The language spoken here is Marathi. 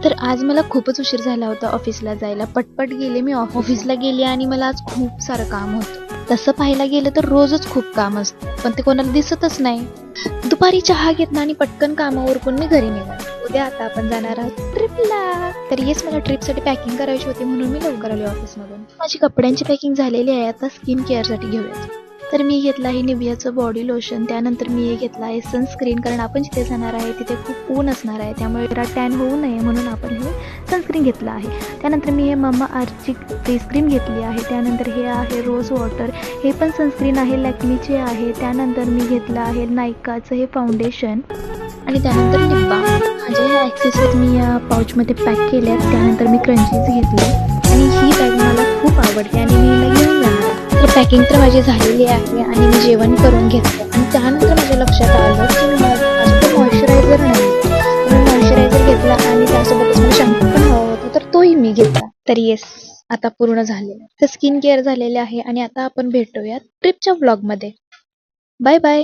तर आज मला खूपच उशीर झाला होता ऑफिसला जायला. पटपट गेले मी ऑफिसला गेले आणि मला आज खूप सारं काम होतं. तसं पाहायला गेलं तर रोजच खूप काम असतं, पण ते कोणाला दिसतच नाही. दुपारी चहा घेतला आणि पटकन कामावर उरकून मी घरी निघाले. उद्या आता आपण जाणार आहोत ट्रिपला. तर येस, मला ट्रिपसाठी पॅकिंग करायची होती म्हणून मी लवकर आले ऑफिसमधून. माझी कपड्यांची पॅकिंग झालेली आहे. आता स्किन केअरसाठी घेऊयात. तर मी घेतला आहे निव्हियाचं बॉडी लोशन. त्यानंतर मी हे घेतला आहे सनस्क्रीन, कारण आपण जिथे जाणार आहे तिथे खूप ऊन असणार आहे, त्यामुळे जरा टॅन होऊ नये म्हणून आपण हे सनस्क्रीन घेतलं आहे. त्यानंतर मी हे मम्मा अर्थची फेस क्रीम घेतली आहे. त्यानंतर हे आहे रोज वॉटर, हे पण सनस्क्रीन आहे, लॅक्मीचे आहे. त्यानंतर मी घेतलं आहे नायकाचं हे फाउंडेशन आणि त्यानंतर लिप बाम. माझ्या ह्या ॲक्सेसरीज मी या पाऊचमध्ये पॅक केल्यात. त्यानंतर मी क्रंचीज घेतले आणि ही बॅग मला खूप आवडते आणि मी हिला घेऊन जाणार आहे. तर पॅकिंग तर माझी झालेली आहे आणि मी जेवण करून घेतलं आणि त्यानंतर माझ्या लक्षात आलं की माझं मॉइश्चरायझर नाही. मी मॉइश्चरायझर घेतला आणि त्यासोबतच मला शॅम्पू पण हवा होता, तर तोही मी घेतला. तर येस, आता पूर्ण झालेलं. तर स्किन केअर झालेले आहे आणि आता आपण भेटूयात ट्रिपच्या व्लॉगमध्ये. Bye bye.